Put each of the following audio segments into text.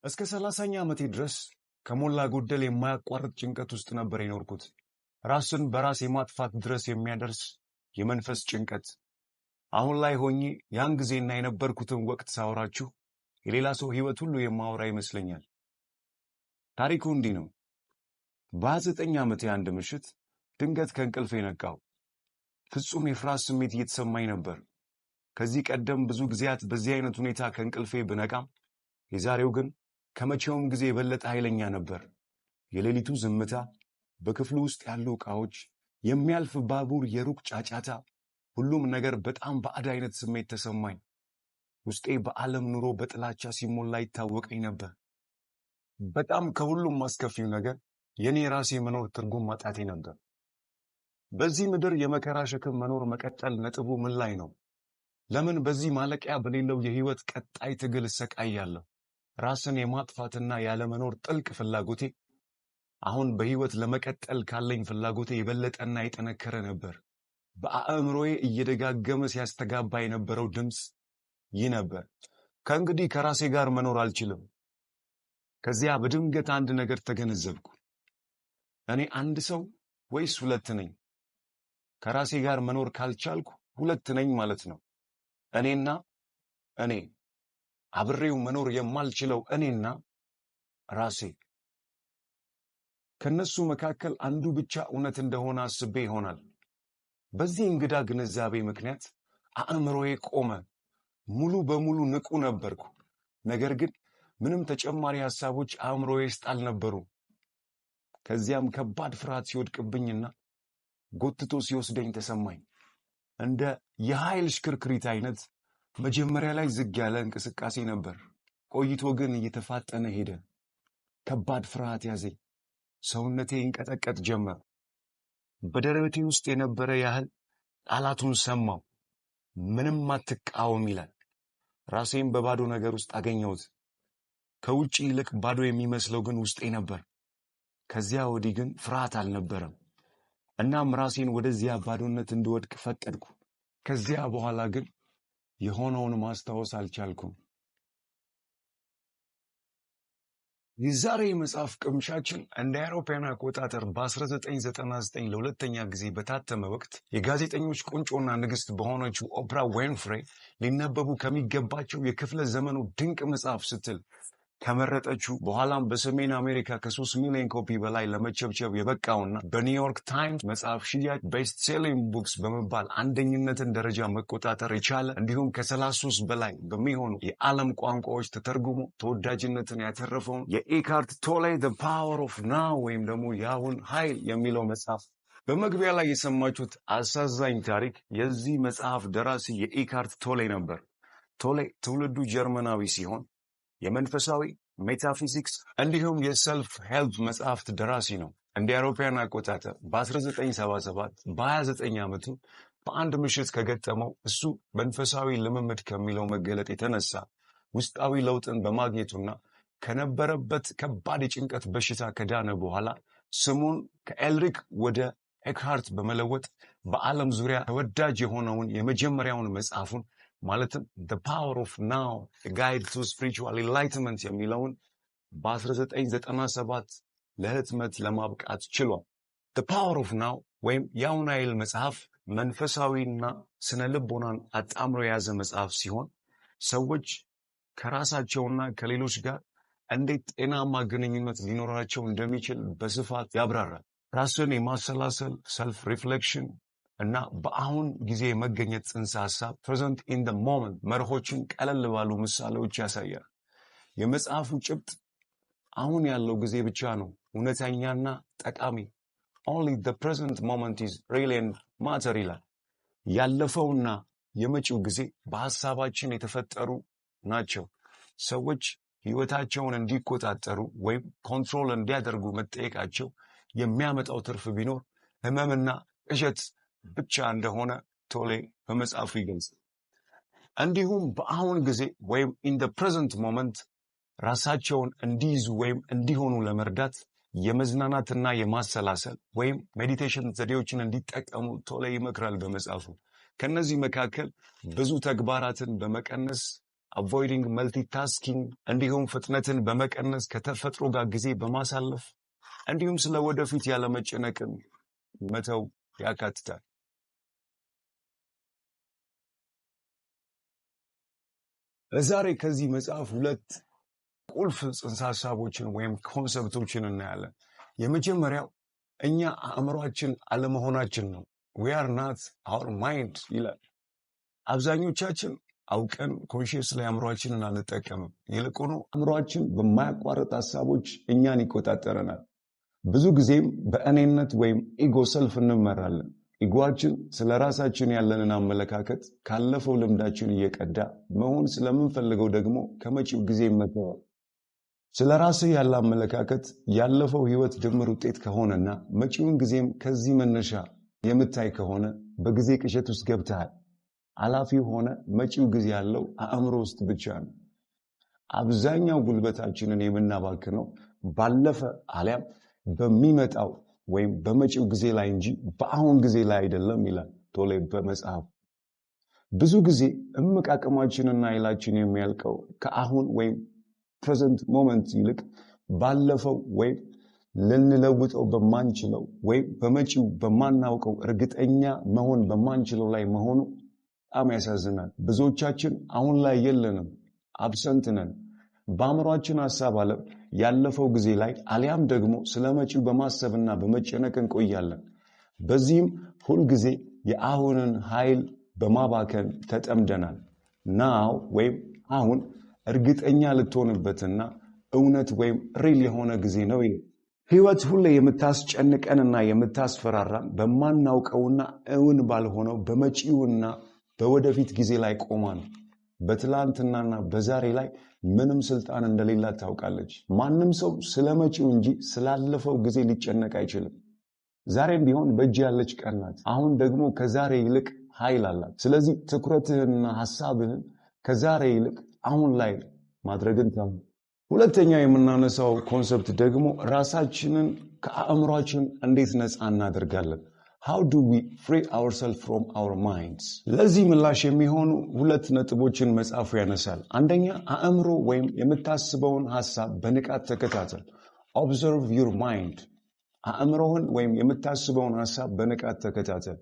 እስከ 30ኛ ዓመቴ ድረስ ከሞላ ጎደል የማያቋርጥ ጭንቀት ውስጥ ነበር የኖርኩት። ራስን በራስ የማጥፋት ድረስ የሚያደርስ የመንፈስ ጭንቀት። አሁን ላይ ሆኜ ያን ጊዜና የነበርኩትን ወቅት ሳወራችሁ የሌላ ሰው ሕይወት ሁሉ የማወራ ይመስለኛል። ታሪኩ እንዲህ ነው። በ29 ዓመቴ አንድ ምሽት ድንገት ከእንቅልፌ ነቃሁ። ፍጹም የፍርሃት ስሜት እየተሰማኝ ነበር። ከዚህ ቀደም ብዙ ጊዜያት በዚህ አይነት ሁኔታ ከእንቅልፌ ብነቃም የዛሬው ግን ከመቼውም ጊዜ የበለጠ ኃይለኛ ነበር። የሌሊቱ ዝምታ፣ በክፍሉ ውስጥ ያሉ ዕቃዎች፣ የሚያልፍ ባቡር የሩቅ ጫጫታ፣ ሁሉም ነገር በጣም ባዕድ አይነት ስሜት ተሰማኝ። ውስጤ በዓለም ኑሮ በጥላቻ ሲሞላ ይታወቀኝ ነበር። በጣም ከሁሉም አስከፊው ነገር የኔ ራሴ መኖር ትርጉም ማጣቴ ነበር። በዚህ ምድር የመከራ ሸክም መኖር መቀጠል ነጥቡ ምን ላይ ነው? ለምን በዚህ ማለቂያ በሌለው የህይወት ቀጣይ ትግል እሰቃያለሁ? ራስን የማጥፋትና ያለመኖር ጥልቅ ፍላጎቴ አሁን በህይወት ለመቀጠል ካለኝ ፍላጎቴ የበለጠና የጠነከረ ነበር። በአእምሮዬ እየደጋገመ ሲያስተጋባ የነበረው ድምፅ ይህ ነበር: ከእንግዲህ ከራሴ ጋር መኖር አልችልም። ከዚያ በድንገት አንድ ነገር ተገነዘብኩ። እኔ አንድ ሰው ወይስ ሁለት ነኝ? ከራሴ ጋር መኖር ካልቻልኩ ሁለት ነኝ ማለት ነው። እኔና እኔ፣ አብሬው መኖር የማልችለው እኔና ራሴ። ከነሱ መካከል አንዱ ብቻ እውነት እንደሆነ አስቤ ይሆናል። በዚህ እንግዳ ግንዛቤ ምክንያት አእምሮዬ ቆመ። ሙሉ በሙሉ ንቁ ነበርኩ። ነገር ግን ምንም ተጨማሪ ሐሳቦች አእምሮዬ ውስጥ አልነበሩም። ከዚያም ከባድ ፍርሃት ሲወድቅብኝና ጎትቶ ሲወስደኝ ተሰማኝ። እንደ የኃይል ሽክርክሪት አይነት መጀመሪያ ላይ ዝግ ያለ እንቅስቃሴ ነበር። ቆይቶ ግን እየተፋጠነ ሄደ። ከባድ ፍርሃት ያዘኝ። ሰውነቴ ይንቀጠቀጥ ጀመር። በደረቴ ውስጥ የነበረ ያህል ቃላቱን ሰማው። ምንም አትቃወም ይላል። ራሴን በባዶ ነገር ውስጥ አገኘሁት። ከውጭ ይልቅ ባዶ የሚመስለው ግን ውስጤ ነበር። ከዚያ ወዲህ ግን ፍርሃት አልነበረም። እናም ራሴን ወደዚያ ባዶነት እንድወድቅ ፈቀድኩ። ከዚያ በኋላ ግን የሆነውን ማስታወስ አልቻልኩም። የዛሬ የመጽሐፍ ቅምሻችን እንደ አውሮፓውያን አቆጣጠር በ1999 ለሁለተኛ ጊዜ በታተመ ወቅት የጋዜጠኞች ቁንጮና ንግሥት በሆነችው ኦፕራ ዊንፍሬ ሊነበቡ ከሚገባቸው የክፍለ ዘመኑ ድንቅ መጽሐፍ ስትል ከመረጠችው በኋላም በሰሜን አሜሪካ ከ3 ሚሊዮን ኮፒ በላይ ለመቸብቸብ የበቃውና በኒውዮርክ ታይምስ መጽሐፍ ሽያጭ ቤስት ሴሊንግ ቡክስ በመባል አንደኝነትን ደረጃ መቆጣጠር የቻለ እንዲሁም ከ33 በላይ በሚሆኑ የዓለም ቋንቋዎች ተተርጉሞ ተወዳጅነትን ያተረፈውን የኢካርት ቶሌ The Power of Now ወይም ደግሞ የአሁን ኃይል የሚለው መጽሐፍ። በመግቢያ ላይ የሰማችሁት አሳዛኝ ታሪክ የዚህ መጽሐፍ ደራሲ የኢካርት ቶሌ ነበር። ቶሌ ትውልዱ ጀርመናዊ ሲሆን የመንፈሳዊ ሜታፊዚክስ እንዲሁም የሰልፍ ሄልፕ መጽሐፍት ደራሲ ነው። እንደ አውሮፓውያን አቆጣጠር በ1977 በ29 ዓመቱ በአንድ ምሽት ከገጠመው እሱ መንፈሳዊ ልምምድ ከሚለው መገለጥ የተነሳ ውስጣዊ ለውጥን በማግኘቱና ከነበረበት ከባድ የጭንቀት በሽታ ከዳነ በኋላ ስሙን ከኤልሪክ ወደ ኤክሃርት በመለወጥ በዓለም ዙሪያ ተወዳጅ የሆነውን የመጀመሪያውን መጽሐፉን ማለትም The Power of Now A Guide to Spiritual Enlightenment የሚለውን በ1997 ለህትመት ለማብቃት ችሏል። The Power of Now ወይም የአሁን ኃይል መጽሐፍ መንፈሳዊና ስነ ልቦናን አጣምሮ የያዘ መጽሐፍ ሲሆን ሰዎች ከራሳቸውና ከሌሎች ጋር እንዴት ጤናማ ግንኙነት ሊኖራቸው እንደሚችል በስፋት ያብራራል። ራስን የማሰላሰል ሰልፍ ሪፍሌክሽን እና በአሁን ጊዜ የመገኘት ጽንሰ ሐሳብ present in the moment መርሆችን ቀለል ባሉ ምሳሌዎች ያሳያል። የመጽሐፉ ጭብጥ አሁን ያለው ጊዜ ብቻ ነው እውነተኛና ጠቃሚ። Only the present moment is really matter ይላል። ያለፈውና የመጪው ጊዜ በሐሳባችን የተፈጠሩ ናቸው። ሰዎች ሕይወታቸውን እንዲቆጣጠሩ ወይም ኮንትሮል እንዲያደርጉ መጠየቃቸው የሚያመጣው ትርፍ ቢኖር ህመምና ቅዠት ብቻ እንደሆነ ቶሌ በመጽሐፉ ይገልጻል። እንዲሁም በአሁን ጊዜ ወይም in the present moment ራሳቸውን እንዲይዙ ወይም እንዲሆኑ ለመርዳት የመዝናናትና የማሰላሰል ወይም ሜዲቴሽን ዘዴዎችን እንዲጠቀሙ ቶሌ ይመክራል በመጽሐፉ። ከነዚህ መካከል ብዙ ተግባራትን በመቀነስ avoiding multitasking እንዲሁም ፍጥነትን በመቀነስ ከተፈጥሮ ጋር ጊዜ በማሳለፍ እንዲሁም ስለ ወደፊት ያለ መጨነቅን መተው ያካትታል። ዛሬ ከዚህ መጽሐፍ ሁለት ቁልፍ ጽንሰ ሐሳቦችን ወይም ኮንሰፕቶችን እናያለን። የመጀመሪያው እኛ አእምሯችን አለመሆናችን ነው። we are not our mind ይላል። አብዛኞቻችን አውቀን ኮንሺየስ ላይ አእምሯችንን አንጠቀምም። ይልቁኑ አእምሯችን በማያቋርጥ ሐሳቦች እኛን ይቆጣጠረናል። ብዙ ጊዜም በእኔነት ወይም ኢጎ ሰልፍ እንመራለን። ኢጎአችን ስለ ራሳችን ያለንን አመለካከት ካለፈው ልምዳችን እየቀዳ መሆን ስለምንፈልገው ደግሞ ከመጪው ጊዜ ይመገባል። ስለ ራስህ ያለ አመለካከት ያለፈው ህይወት ድምር ውጤት ከሆነና መጪውን ጊዜም ከዚህ መነሻ የምታይ ከሆነ በጊዜ ቅዠት ውስጥ ገብተሃል። አላፊው ሆነ መጪው ጊዜ ያለው አእምሮ ውስጥ ብቻ ነው። አብዛኛው ጉልበታችንን የምናባክነው ባለፈ አሊያም በሚመጣው ወይም በመጪው ጊዜ ላይ እንጂ በአሁን ጊዜ ላይ አይደለም ይላል ቶሌ በመጽሐፉ። ብዙ ጊዜ እምቅ አቅማችንና ኃይላችን የሚያልቀው ከአሁን ወይም ፕሬዘንት ሞመንት ይልቅ ባለፈው ወይም ልንለውጠው በማንችለው ወይም በመጪው በማናውቀው እርግጠኛ መሆን በማንችለው ላይ መሆኑ በጣም ያሳዝናል። ብዙዎቻችን አሁን ላይ የለንም፣ አብሰንት ነን። በአእምሯችን ሐሳብ ዓለም ያለፈው ጊዜ ላይ አሊያም ደግሞ ስለ መጪው በማሰብና በመጨነቅ እንቆያለን። በዚህም ሁልጊዜ የአሁንን ኃይል በማባከን ተጠምደናል። ናው ወይም አሁን እርግጠኛ ልትሆንበትና እውነት ወይም ሪል የሆነ ጊዜ ነው። ህይወት ሁሌ የምታስጨንቀንና የምታስፈራራን በማናውቀውና እውን ባልሆነው በመጪውና በወደፊት ጊዜ ላይ ቆማ ነው። በትላንትናና በዛሬ ላይ ምንም ስልጣን እንደሌላት ታውቃለች። ማንም ሰው ስለ መጪው እንጂ ስላለፈው ጊዜ ሊጨነቅ አይችልም። ዛሬም ቢሆን በእጅ ያለች ቀን ናት። አሁን ደግሞ ከዛሬ ይልቅ ኃይል አላት። ስለዚህ ትኩረትህንና ሐሳብህን ከዛሬ ይልቅ አሁን ላይ ማድረግን ተማር። ሁለተኛው የምናነሳው ኮንሰፕት ደግሞ ራሳችንን ከአእምሯችን እንዴት ነፃ እናደርጋለን? How do we free ourselves from our minds? ለዚህ ምላሽ የሚሆኑ ሁለት ነጥቦችን መጽሐፉ ያነሳል። አንደኛ አእምሮ ወይም የምታስበውን ሐሳብ በንቃት ተከታተል። Observe your mind. አእምሮህን ወይም የምታስበውን ሐሳብ በንቃት ተከታተል።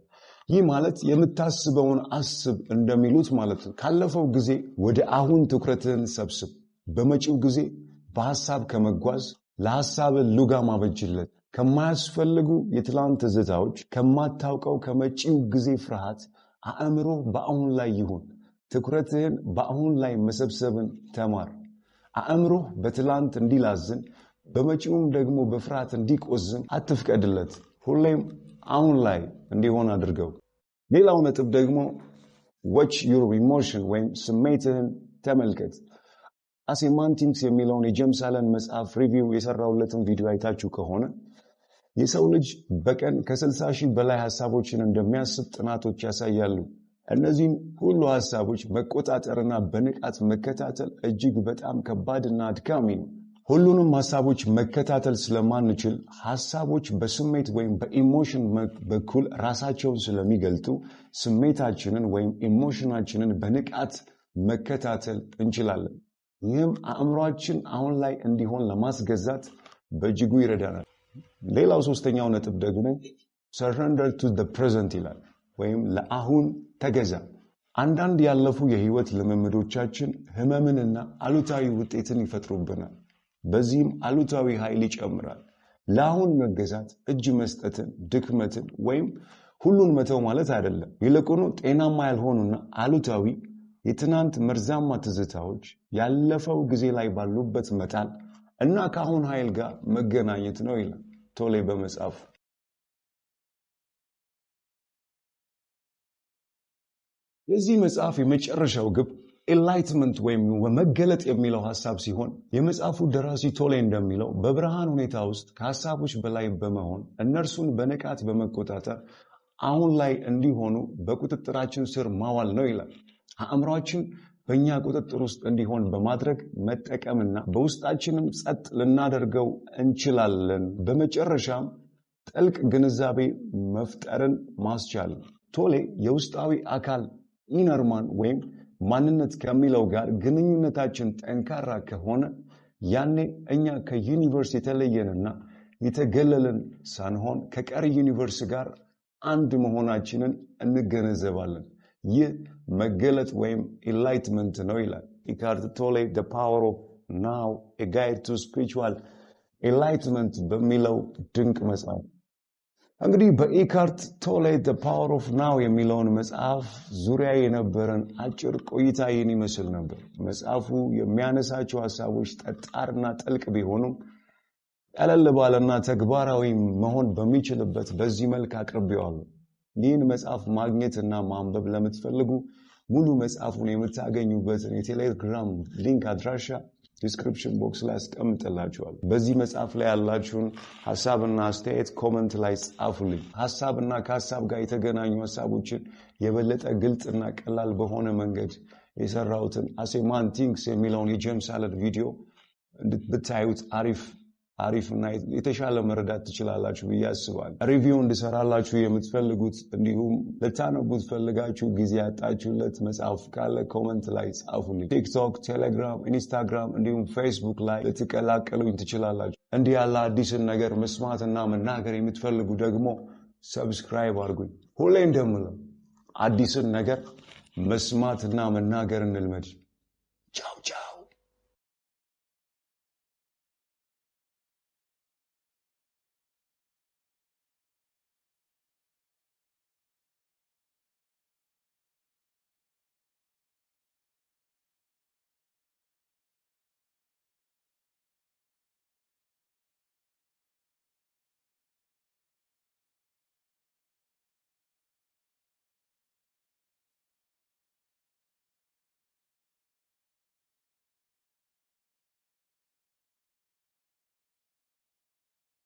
ይህ ማለት የምታስበውን አስብ እንደሚሉት ማለት ነው። ካለፈው ጊዜ ወደ አሁን ትኩረትህን ሰብስብ። በመጪው ጊዜ በሐሳብ ከመጓዝ ለሐሳብ ሉጋ ማበጅለት። ከማያስፈልጉ የትላንት ትዝታዎች፣ ከማታውቀው ከመጪው ጊዜ ፍርሃት አእምሮ በአሁን ላይ ይሁን። ትኩረትህን በአሁን ላይ መሰብሰብን ተማር። አእምሮ በትላንት እንዲላዝን በመጪውም ደግሞ በፍርሃት እንዲቆዝም አትፍቀድለት። ሁሌም አሁን ላይ እንዲሆን አድርገው። ሌላው ነጥብ ደግሞ watch your emotion ወይም ስሜትህን ተመልከት። አሴማንቲክስ የሚለውን የጄምስ አለን መጽሐፍ ሪቪው የሰራውለትን ቪዲዮ አይታችሁ ከሆነ የሰው ልጅ በቀን ከ60,000 በላይ ሐሳቦችን እንደሚያስብ ጥናቶች ያሳያሉ። እነዚህም ሁሉ ሐሳቦች መቆጣጠርና በንቃት መከታተል እጅግ በጣም ከባድና አድካሚ ነው። ሁሉንም ሐሳቦች መከታተል ስለማንችል ሐሳቦች በስሜት ወይም በኢሞሽን በኩል ራሳቸውን ስለሚገልጡ ስሜታችንን ወይም ኢሞሽናችንን በንቃት መከታተል እንችላለን። ይህም አእምሯችን አሁን ላይ እንዲሆን ለማስገዛት በእጅጉ ይረዳናል። ሌላው ሶስተኛው ነጥብ ደግሞ surrender to the present ይላል፣ ወይም ለአሁን ተገዛ። አንዳንድ ያለፉ የህይወት ልምምዶቻችን ህመምንና አሉታዊ ውጤትን ይፈጥሩብናል። በዚህም አሉታዊ ኃይል ይጨምራል። ለአሁን መገዛት እጅ መስጠትን፣ ድክመትን ወይም ሁሉን መተው ማለት አይደለም። ይልቁኑ ጤናማ ያልሆኑና አሉታዊ የትናንት መርዛማ ትዝታዎች ያለፈው ጊዜ ላይ ባሉበት መጣል እና ከአሁን ኃይል ጋር መገናኘት ነው ይላል ቶሌ በመጽሐፉ። የዚህ መጽሐፍ የመጨረሻው ግብ ኤንላይትመንት ወይም መገለጥ የሚለው ሐሳብ ሲሆን የመጽሐፉ ደራሲ ቶሌ እንደሚለው በብርሃን ሁኔታ ውስጥ ከሐሳቦች በላይ በመሆን እነርሱን በንቃት በመቆጣጠር አሁን ላይ እንዲሆኑ በቁጥጥራችን ስር ማዋል ነው ይላል። አእምሯችን በእኛ ቁጥጥር ውስጥ እንዲሆን በማድረግ መጠቀምና በውስጣችንም ጸጥ ልናደርገው እንችላለን። በመጨረሻም ጥልቅ ግንዛቤ መፍጠርን ማስቻል። ቶሌ የውስጣዊ አካል ኢነርማን ወይም ማንነት ከሚለው ጋር ግንኙነታችን ጠንካራ ከሆነ ያኔ እኛ ከዩኒቨርስ የተለየንና የተገለልን ሳንሆን ከቀሪ ዩኒቨርስ ጋር አንድ መሆናችንን እንገነዘባለን። ይህ መገለጥ ወይም ኢንላይትመንት ነው ይላል ኢካርት ቶሌ The Power of Now A Guide to Spiritual Enlightenment በሚለው ድንቅ መጽሐፍ። እንግዲህ በኢካርት ቶሌ The Power of Now የሚለውን መጽሐፍ ዙሪያ የነበረን አጭር ቆይታ ይህን ይመስል ነበር። መጽሐፉ የሚያነሳቸው ሐሳቦች ጠጣርና ጥልቅ ቢሆኑም ቀለል ባለና ተግባራዊ መሆን በሚችልበት በዚህ መልክ አቅርቤዋለሁ። ይህን መጽሐፍ ማግኘትና ማንበብ ለምትፈልጉ ሙሉ መጽሐፉን የምታገኙበትን የቴሌግራም ሊንክ አድራሻ ዲስክሪፕሽን ቦክስ ላይ አስቀምጥላችኋለሁ። በዚህ መጽሐፍ ላይ ያላችሁን ሐሳብና አስተያየት ኮሜንት ላይ ጻፉልኝ። ሐሳብና ከሐሳብ ጋር የተገናኙ ሐሳቦችን የበለጠ ግልጽና ቀላል በሆነ መንገድ የሰራሁትን As a Man Thinks የሚለውን የጄምስ አለን ቪዲዮ እንድትታዩት አሪፍና የተሻለ መረዳት ትችላላችሁ ብዬ አስባለሁ። ሪቪው እንድሰራላችሁ የምትፈልጉት እንዲሁም ልታነቡት ፈልጋችሁ ጊዜ ያጣችሁለት መጽሐፍ ካለ ኮሜንት ላይ ጻፉልኝ። ቲክቶክ፣ ቴሌግራም፣ ኢንስታግራም እንዲሁም ፌስቡክ ላይ ልትቀላቀሉኝ ትችላላችሁ። እንዲህ ያለ አዲስን ነገር መስማትና መናገር የምትፈልጉ ደግሞ ሰብስክራይብ አድርጉኝ። ሁሌ እንደምለው አዲስን ነገር መስማትና መናገር እንልመድ። ቻው ቻው።